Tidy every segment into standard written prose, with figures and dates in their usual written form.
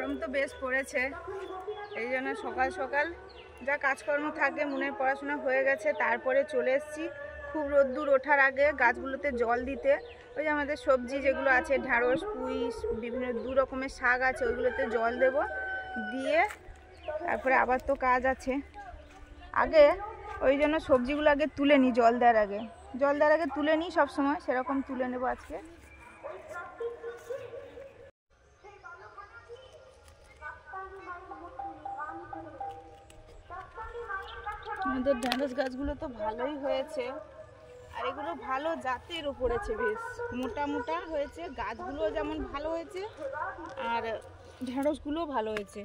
গরম তো বেশ পড়েছে, এই জন্য সকাল সকাল যা কাজকর্ম থাকে, মনের পড়াশোনা হয়ে গেছে, তারপরে চলে এসেছি খুব রোদ্দুর ওঠার আগে গাছগুলোতে জল দিতে। ওই যে আমাদের সবজি যেগুলো আছে, ঢ্যাঁড়স, পুঁই, বিভিন্ন দু রকমের শাক আছে, ওইগুলোতে জল দেব, দিয়ে তারপরে আবার তো কাজ আছে। আগে ওই জন্য সবজিগুলো আগে তুলে নিই, জল দেওয়ার আগে তুলে নিই সবসময়, সেরকম তুলে নেব আজকে। আমাদের ঢ্যাঁড়স গাছগুলো তো ভালোই হয়েছে, আর এগুলো ভালো জাতের উপরেছে, বেশ মোটা মোটা হয়েছে, গাছগুলো যেমন ভালো হয়েছে আর ঢ্যাঁড়সগুলো ভালো হয়েছে।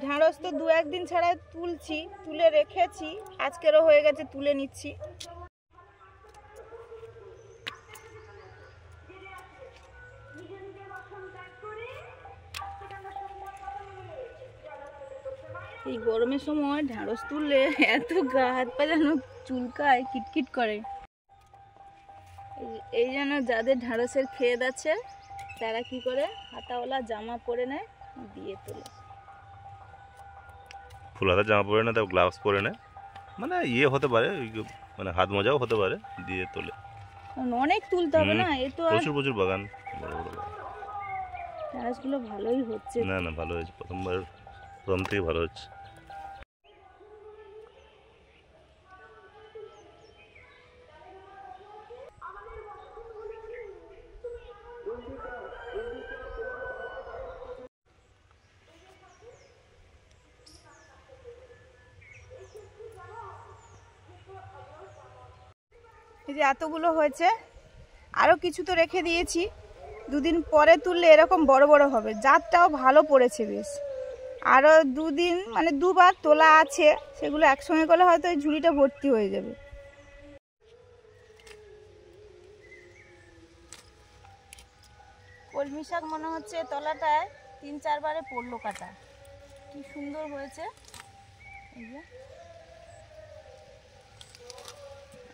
ঢ্যাঁড়স তো দু একদিন ছাড়া তুলছি, তুলে রেখেছি, আজকেরও হয়ে গেছে, তুলে নিচ্ছি। এই গরমের সময় ঢ্যাঁড়স তুললে এত গা হাত পা যেন চুলকায়, কিটকিট করে। এই জন্য যাদের ঢ্যাঁড়সের ক্ষেত আছে তারা কি করে, হাতাওয়ালা জামা পরে নেয়, দিয়ে তোলে। ফুল হাতা জামা পরে নেয়, তারপর গ্লাভস পরে নেয়, মানে ইয়ে হতে পারে, মানে হাত মোজাও হতে পারে, দিয়ে তোলে। অনেক তুলতে হবে না, এই তো প্রচুর প্রচুর বাগান, বড় বড় বাগান। ঢ্যাঁড়সগুলো ভালোই হচ্ছে। না না, ভালো হয়েছে, প্রথম থেকে ভালো হচ্ছে। এই যে এতগুলো হয়েছে, আরও কিছু তো রেখে দিয়েছি, দুদিন পরে তুললে এরকম বড় বড় হবে, জাতটাও ভালো পড়েছে বেশ। আরও দুদিন, মানে দুবার তোলা আছে, সেগুলো একসঙ্গে করলে হয়তো এই ঝুড়িটা ভর্তি হয়ে যাবে। কলমি শাক মনে হচ্ছে তলাটায় 3-4 বারে পড়লো কাটা, কি সুন্দর হয়েছে। এই যে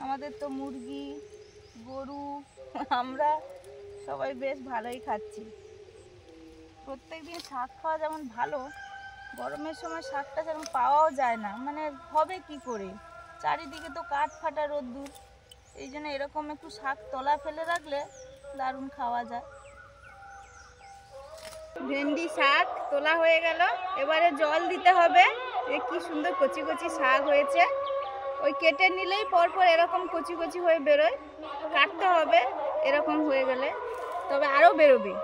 আমাদের তো মুরগি, গরু, আমরা সবাই বেশ ভালোই খাচ্ছি। প্রত্যেকদিন শাক খাওয়া যেমন ভালো, গরমের সময় শাকটা যেমন পাওয়াও যায় না, মানে হবে কি করে, চারিদিকে তো কাঠ ফাটা রোদ্দুর, এই জন্য এরকম একটু শাক তলা ফেলে রাখলে দারুণ খাওয়া যায়। ভেন্ডি শাক তোলা হয়ে গেল, এবারে জল দিতে হবে। কি সুন্দর কচি কচি শাক হয়েছে, ওই কেটে নিলেই পরপর এরকম কচি কচি হয়ে বেরোয়, কাটতে হবে এরকম হয়ে গেলে, তবে আরও বেরোবে।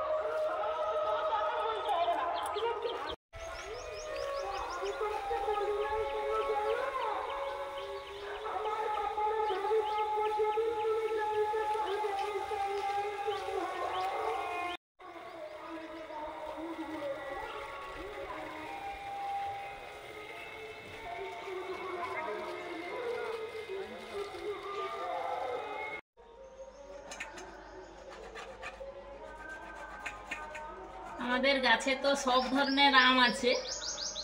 আমাদের গাছে তো সব ধরনের আম আছে,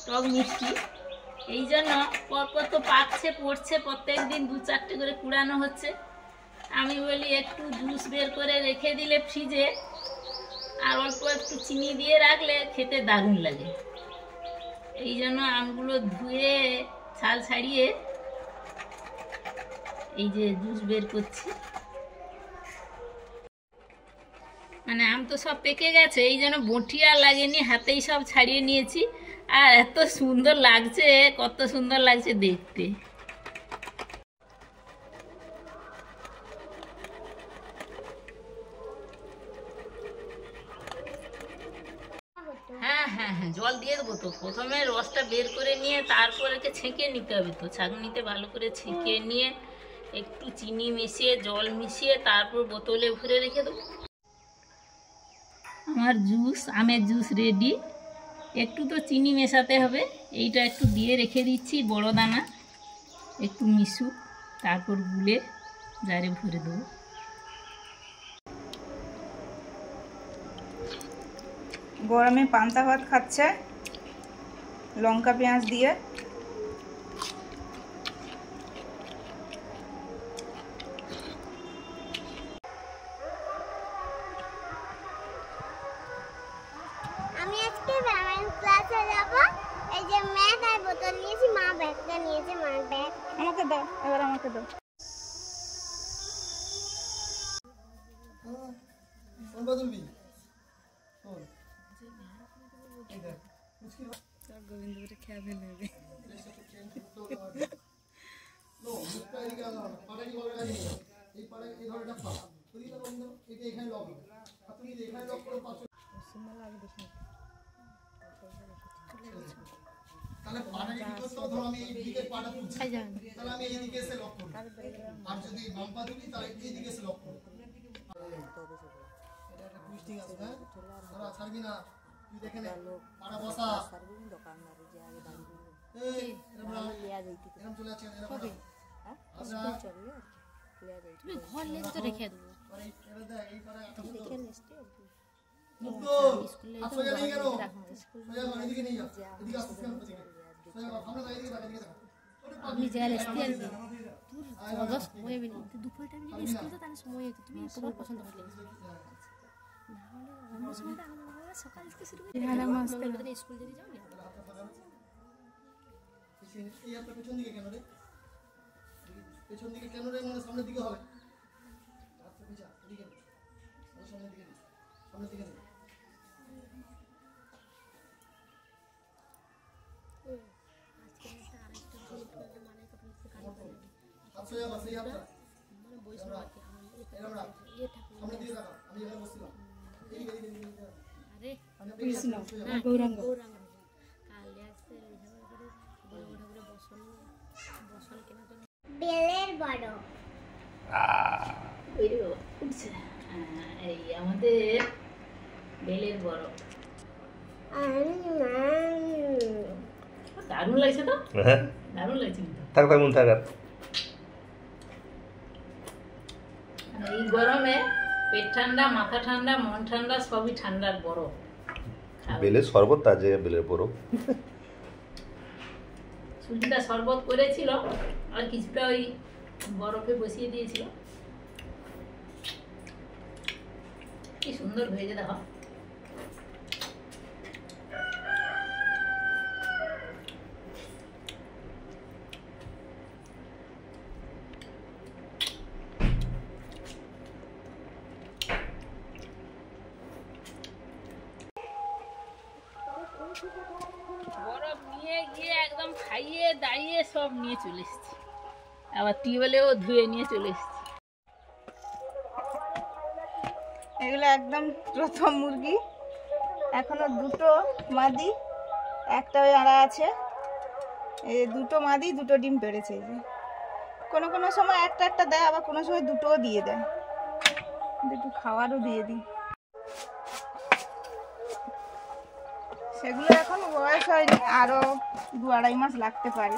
টক মিষ্টি, এই জন্য পরপর তো পাকছে পড়ছে, প্রত্যেক দিন 2-4টে করে কুড়ানো হচ্ছে। আমি বলি একটু জুস বের করে রেখে দিলে ফ্রিজে, আর অল্প একটু চিনি দিয়ে রাখলে খেতে দারুণ লাগে। এই জন্য আমগুলো ধুয়ে ছাল ছাড়িয়ে এই যে জুস বের করছি। মানে আম তো সব পেকে গেছে, এই জন্য বটি আর লাগেনি, হাতেই সব ছাড়িয়ে নিয়েছি। আর এত সুন্দর লাগছে, কত সুন্দর লাগছে দেখতে। হ্যাঁ হ্যাঁ হ্যাঁ, জল দিয়ে দেবো তো। প্রথমে রসটা বের করে নিয়ে তারপর একে ছেঁকে নিতে হবে, তো ছাঁকনিতে ভালো করে ছেঁকে নিয়ে একটু চিনি মিশিয়ে, জল মিশিয়ে, তারপর বোতলে ভরে রেখে দেবো। আমার জুস, আমের জুস রেডি। একটু তো চিনি মেশাতে হবে, এইটা একটু দিয়ে রেখে দিচ্ছি, বড় দানা, একটু মিশুক, তারপর গুলে জারে ভরে দেবো। গরমে পান্তা ভাত খাচ্ছে লঙ্কা পেঁয়াজ দিয়ে। আমি আজকে সায়েন্স ক্লাসে যাব। এই যে ম্যাথ আর বোতল নিয়েছি, মা ব্যাগটা নিয়েছে, মার ব্যাগ। আমাকে দাও, এবার আমাকে দাও। কোন বদলবি? কোন? গোবিন্দপুরে খেয়া ফেলবে। নো, মুখটা এদিকে আনো না। পাটা কি বলবে না? এই পাটা এই ধরটা পা। তুমি তো বন্ধ, এটা এখানে লক হবে। আর তুমি এখানে লক করো পাঁচ। তাহলে পাটা কি করতে হবে? ধরো আমি এই দিকে পাটা তুলছি। তাহলে আমি এই দিকে এসে লক করব। আর যদি বাম পা তুলি তাহলে এই দিকে এসে লক করব। এটা একটা টুইস্টিং আছে না? ধরো ছাড়বি না। তুই দেখে নে। পাটা বসা। এই এরকম চলে যাচ্ছে এরকম। তুমি ঘর লেগে তো রেখে দেবো। আপনি যারা আসতে আসবে তোর সময় হবে না, দুপুর টাইমে যদি স্কুল তো তাহলে সময় হতো, তুমি তোমার পছন্দ হলে না হলে অন্য সময়টা আলাদা সকাল থেকে শুরু করে স্কুল যদি যাও না পেছন দিকে কেন রে? পেছন দিকে কেন রে? মানে সামনের দিকে হবে। আচ্ছা পিছা এদিকে নে। সামনের দিকে নে। সামনের দিকে নে। আজকে একটা আরেকটা ভুল করে মানে কাপড় কাজ করে আচ্ছা যাবা সেই হাতটা। মানে বইসা রাখে এরকম রাখ। ইয়ে ঠাকুর সামনের দিকে রাখা। আমি এখানে বসছিলাম। এদিকে। আরে কৃষ্ণ না গৌরাঙ্গ কালে আসছে এইভাবে করে বড় ঠাকুরের বসন কেনার জন্য বেলের বড়। ওই রে বাবা, উঠছে। এই আমাদের বেলের বড় দারুণ লাগছে তো, হ্যাঁ দারুণ লাগছে কিন্তু। থাক থাক মন থাক আর। এই গরমে পেট ঠান্ডা, মাথা ঠান্ডা, মন ঠান্ডা, সবই ঠান্ডার বরফ। বেলের শরবত তার জায়গায় বেলের বরফ। সুজিটা শরবত করেছিল আর কিছুটা ওই বরফে বসিয়ে দিয়েছিল। কি সুন্দর ভেজে দেখো। বরফ নিয়ে গিয়ে একদম খাইয়ে দাইয়ে সব নিয়ে চলে এসেছি, আবার টিউবওয়েলেও ধুয়ে নিয়ে চলে এসেছি। এগুলো একদম প্রথম মুরগি, এখনো দুটো মাদি, একটা ওই আড়া আছে। এই দুটো মাদি, দুটো ডিম পেড়েছে। এই যে কোনো কোনো সময় একটা একটা দেয়, আবার কোনো সময় দুটোও দিয়ে দেয়। একটু খাওয়ারও দিয়ে দিই। সেগুলো এখন বয়স হয়নি, আরও 2-2.5 মাস লাগতে পারে।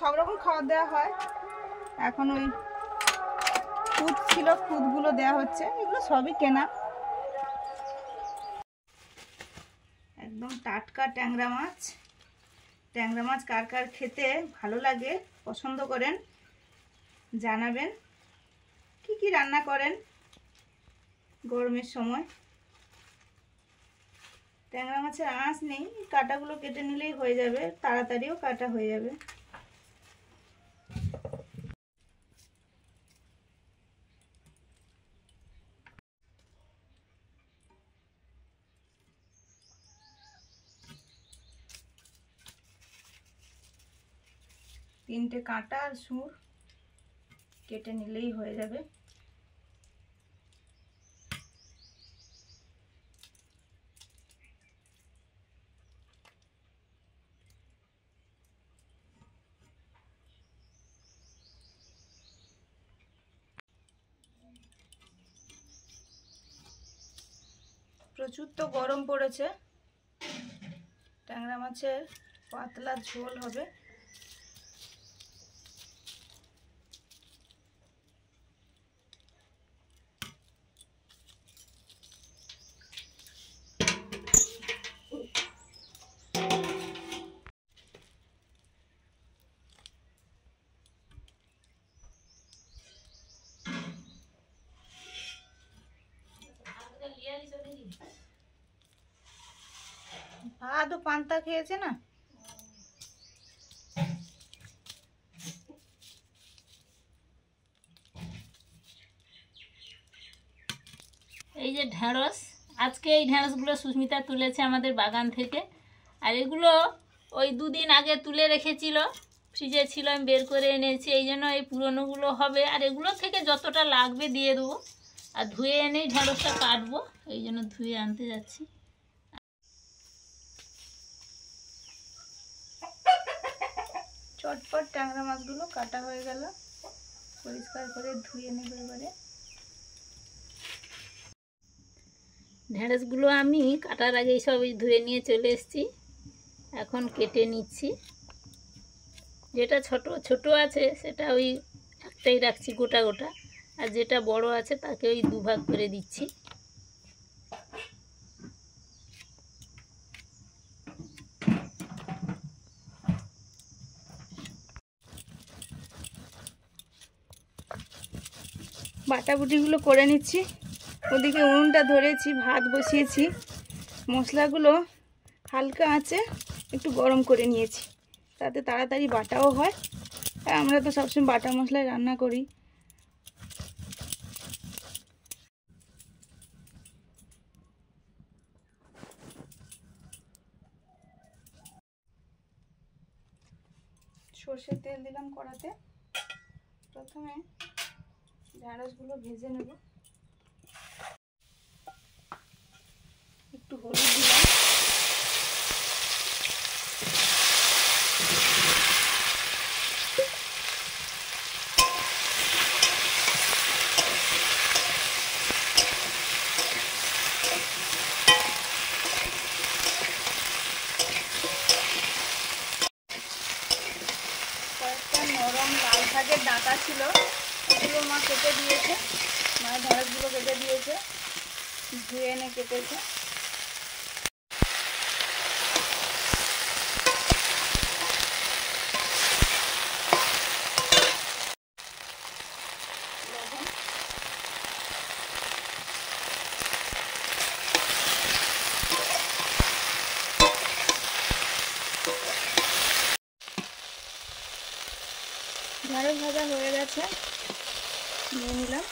সব রকম খাবার দেওয়া হয়। এখন ওই খুদ ছিল, খুদগুলো দেওয়া হচ্ছে। এগুলো সবই কেনা। একদম টাটকা ট্যাংরা মাছ। ট্যাংরা মাছ কার কার খেতে ভালো লাগে, পছন্দ করেন জানাবেন। কি কি রান্না করেন গরমের সময়? ট্যাংরা মাছের আঁশ নেই, কাঁটাগুলো কেটে নিলেই হয়ে যাবে, তাড়াতাড়িও কাটা হয়ে যাবে। তিনটে কাঁটা আর সুর কেটে নিলেই হয়ে যাবে। প্রচুর তো গরম পড়েছে। ট্যাংরা মাছের পাতলা ঝোল হবে। ভাত ও পান্তা খেয়েছে না। এই যে ঢেঁড়স, আজকে এই ঢেঁড়সগুলো সুস্মিতা তুলেছে আমাদের বাগান থেকে। আর এগুলো ওই 2 দিন আগে তুলে রেখেছিল, ফ্রিজে ছিল, আমি বের করে এনেছি। এই জন্য এই পুরনোগুলো হবে, আর এগুলো থেকে যতটা লাগবে দিয়ে দেবো। আর ধুয়ে এনেই ঢেঁড়সটা কাটবো, এই জন্য ধুয়ে আনতে যাচ্ছি। চটপট ট্যাংরা মাছগুলো কাটা হয়ে গেল, পরিষ্কার করে ধুয়ে নেব এবারে। ঢেঁড়সগুলো আমি কাটার আগেই সব ধুয়ে নিয়ে চলে এসেছি, এখন কেটে নিচ্ছি। যেটা ছোট ছোট আছে সেটা ওই একটাই রাখছি গোটা গোটা, আর যেটা বড় আছে তাকে ওই 2 ভাগ করে দিচ্ছি। বাটাবুটিগুলো করে নিচ্ছি। ওদিকে উনুনটা ধরেছি, ভাত বসিয়েছি, মশলাগুলো হালকা আঁচে একটু গরম করে নিয়েছি, তাতে তাড়াতাড়ি বাটাও হয়। আর আমরা তো সবসময় বাটা মশলায় রান্না করি। সর্ষের তেল দিলাম কড়াতে। প্রথমে ঢেঁড়সগুলো ভেজে নেব। একটু হলুদ দিলাম, কয়েকটা নরম লাল শাকের ডাঁটা ছিল, ওগুলো মা কেটে দিয়েছে। মা ঢেঁড়সগুলো কেটে দিয়েছে, ধুয়ে এনে কেটেছে। ঢেঁড়স ভাজা হয়ে গেছে, নিয়ে নিলাম।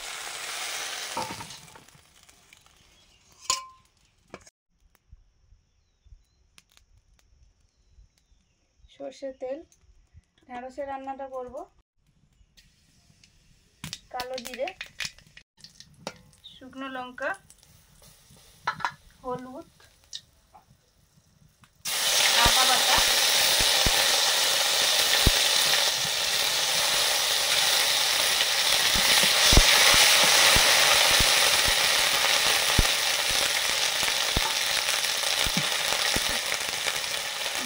সর্ষের তেল, ঢেঁড়সের রান্নাটা করব। কালো জিরে, শুকনো লঙ্কা, হলুদ, আদা বাটা,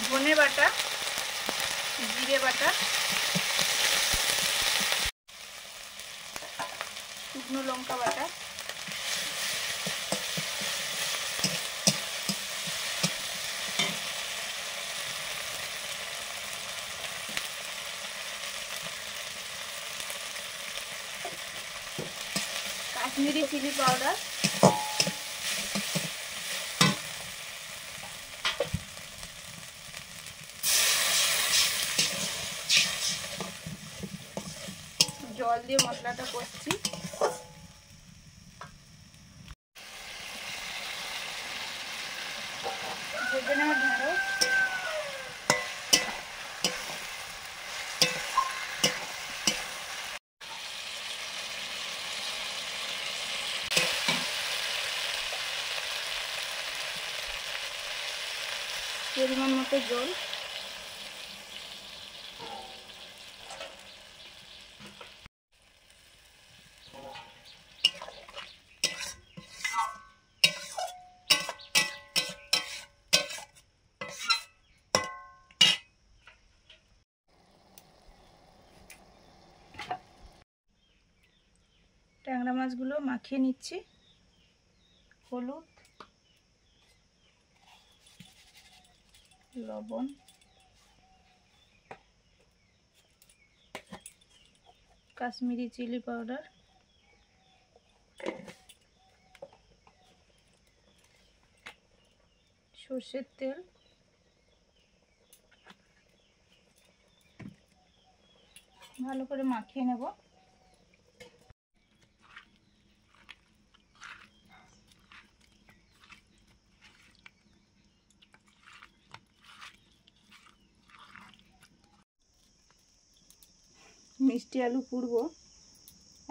ধনে বাটা, জিরে বাটা, শুকনো লঙ্কা বাটা, কাশ্মীরি চিলি পাউডার, জল দিয়ে মশলাটা করছি। ভেজে নেওয়া ঢেঁড়স, পরিমাণ মতো জল, ট্যাংরা মাছগুলো মাখিয়ে নিচ্ছি। হলুদ, লবণ, কাশ্মীরি চিলি পাউডার, সর্ষের তেল, ভালো করে মাখিয়ে নেব। মিষ্টি আলু পুরবো,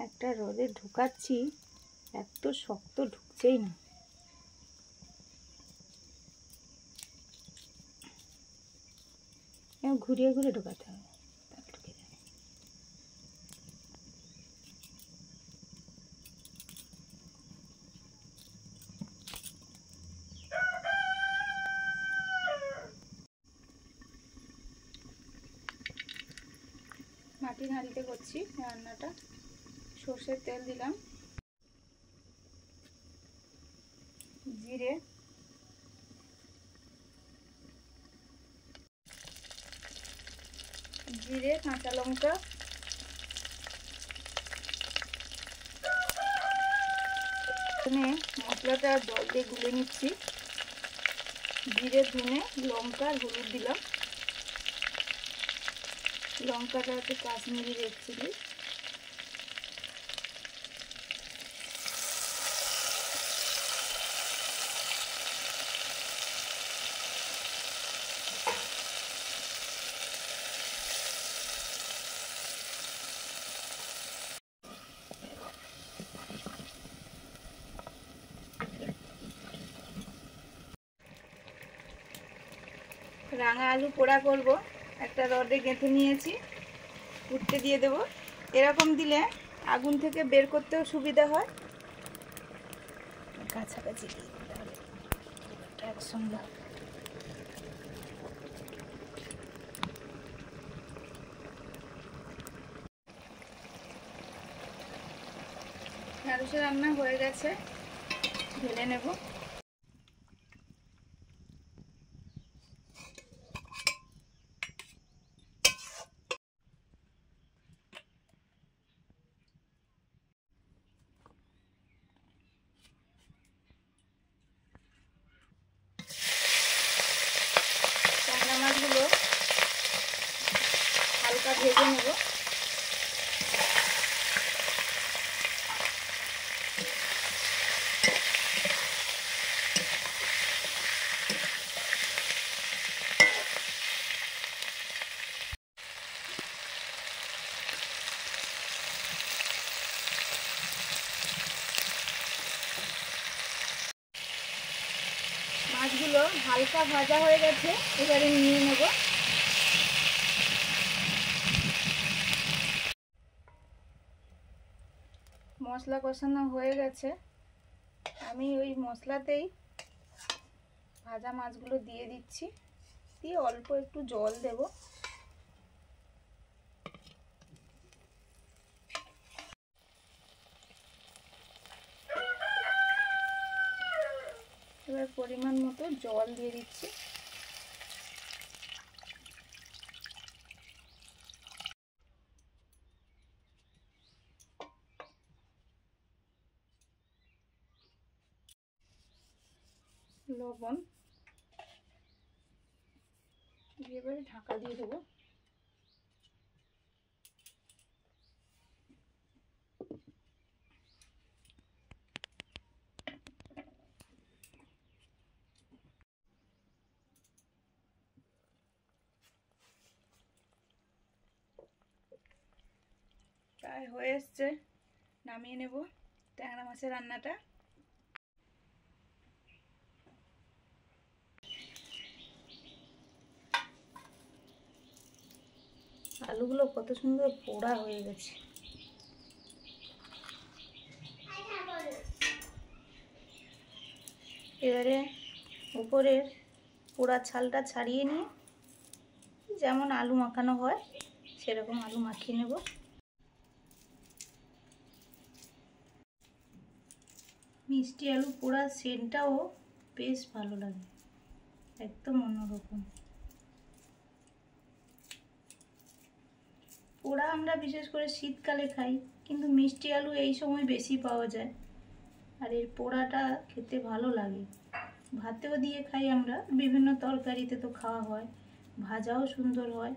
একটা রোদে ঢুকাচ্ছি, এত শক্ত ঢুকছেই না। ঘুরিয়ে ঘুরিয়ে ঢোকাতে হবে। মাটির হাঁড়িতে করছি রান্নাটা। সর্ষের তেল দিলাম, জিরে, কাঁচা লঙ্কা, মশলাটা জল দিয়ে গুলে নিচ্ছি। জিরে, ধনে, লঙ্কা আর হলুদ দিলাম। লঙ্কাটা হচ্ছে কাশ্মীরি রেড চিলি। রাঙা আলু পোড়া করব, একটা রডে গেঁথে নিয়েছি, উঠতে দিয়ে দেব। এরকম দিলে আগুন থেকে বের করতেও সুবিধা হয়। কাছাকাছি দিয়ে দিতে হবে একসঙ্গে। ঢ্যাঁড়সের রান্না হয়ে গেছে, ঢেলে নেব। ট্যাংরা মাছগুলো হালকা ভেজে নেব। মাছগুলো হালকা ভাজা হয়ে গেছে, এবারে নিয়ে নেব। মশলা কষানো হয়ে গেছে, আমি ওই মশলাতেই ভাজা মাছগুলো দিয়ে দিচ্ছি, দিয়ে অল্প একটু জল দেব। এবার পরিমাণ মতো জল দিয়ে দিচ্ছি। লবণ দিয়ে এবারে ঢাকা দিয়ে দেবো। প্রায় হয়ে এসছে, নামিয়ে নেব ট্যাংরা মাছের রান্নাটা। আলুগুলো কত সুন্দর পোড়া হয়ে গেছে। এবারে উপরের পোড়া ছালটা ছাড়িয়ে নিয়ে যেমন আলু মাখানো হয় সেরকম আলু মাখিয়ে নেব। মিষ্টি আলু পোড়া সেন্টটাও বেশ ভালো লাগে, একদম অন্যরকম। পোড়া আমরা বিশেষ করে শীতকালে খাই, কিন্তু মিষ্টি আলু এই সময় বেশি পাওয়া যায়, আর এর পোড়াটা খেতে ভালো লাগে। ভাতেও দিয়ে খাই আমরা, বিভিন্ন তরকারিতে তো খাওয়া হয়, ভাজাও সুন্দর হয়।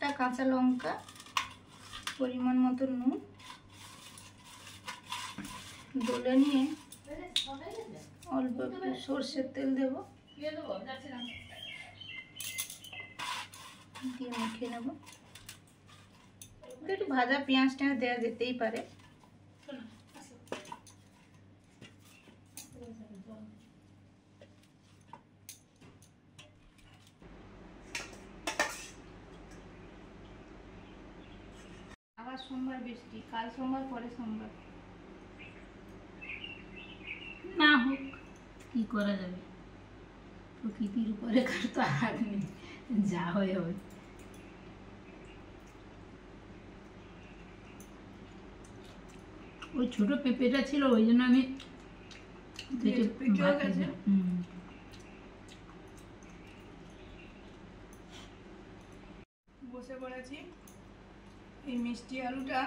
একটা কাঁচা লঙ্কা, পরিমাণ মতো নুন, ডলে নিয়ে অল্প একটু সর্ষের তেল দেবো, দিয়ে মেখে নেব। একটু ভাজা পেঁয়াজ টেঁয়াজ দেওয়া যেতেই পারে। আবার সোমবার বৃষ্টি, কাল সোমবার পরে সোমবার। না হোক, কি করা যাবে, প্রকৃতির উপরে কার তো হাত নেই, যা হয়ে হবে। ওই ছোট পেঁপেটা ছিল, ওই জন্য আমি কেটে পেকেও ভাত গেছে। দিলাম। হুম। বসে পড়েছি। এই মিষ্টি আলুটা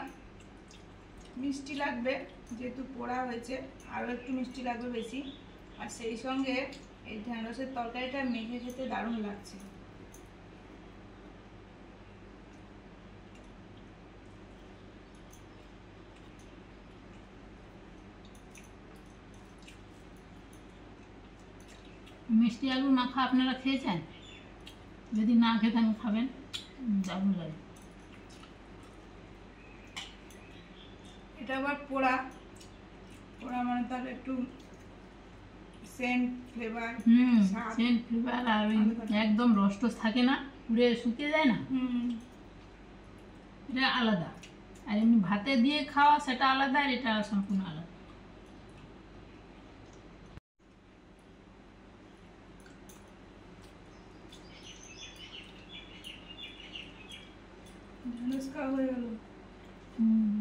মিষ্টি লাগবে, যেহেতু পোড়া হয়েছে আরও একটু মিষ্টি লাগবে বেশি। আর সেই সঙ্গে এই ঢ্যাঁড়সের তরকারিটা মেখে খেতে দারুণ লাগছে। মিষ্টি আলুর মাখা আপনারা খেয়েছেন? যদি না খেতেন খাবেন, দারুণ লাগে। এটা আবার পোড়া, পোড়া মানে তার একটু সেন্ট ফ্লেভার। হুম, স্বাদ। সেন্ট ফ্লেভার, আর ওই একদম রস টস থাকে না, পুড়ে শুকিয়ে যায় না, এটা আলাদা। আর এমনি ভাতে দিয়ে খাওয়া সেটা আলাদা, আর এটা সম্পূর্ণ আলাদা। ঢ্যাঁড়স খাওয়া হয়ে গেল। হুম।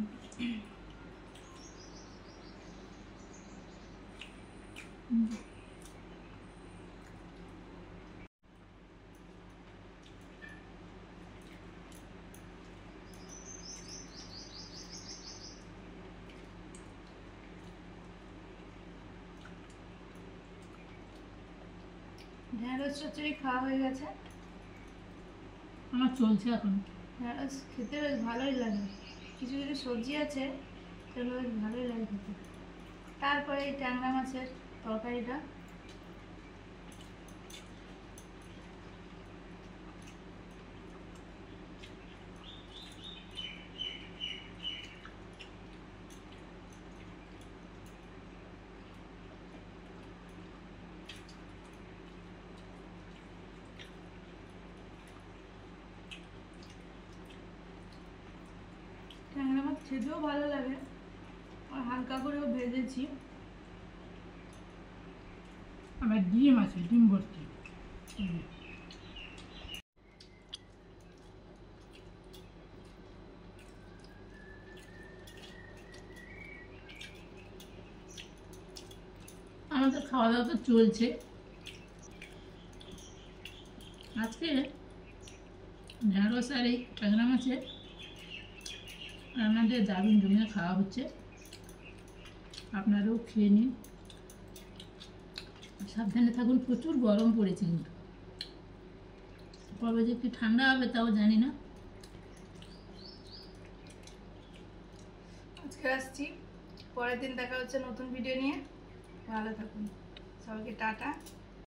ঢ্যাঁড়স চচ্চড়ি খাওয়া হয়ে গেছে। আমার চলছে এখন। ঢ্যাঁড়স খেতে বেশ ভালোই লাগে, কিছু কিছু সবজি আছে সেগুলো বেশ ভালোই লাগে খেতে। তারপরে এই ট্যাংরা মাছের তরকারিটা, ট্যাংরা মাছ খেতেও ভালো লাগে, আর হালকা করেও ভেজেছি। আবার ডিম আছে, ডিম ভর্তি। আমাদের খাওয়া দাওয়া তো চলছে। আজকে ঢ্যাঁড়স আর এই ট্যাংরা মাছের রান্না দিয়ে দারুণ জমিয়ে খাওয়া হচ্ছে। আপনারাও খেয়ে নিন, সাবধানে থাকুন, প্রচুর গরম পড়েছে কিন্তু কবে যে একটু ঠান্ডা হবে তাও জানি না। আজকে আসছি, পরের দিন দেখা হচ্ছে নতুন ভিডিও নিয়ে। ভালো থাকুন, সবাইকে টাটা।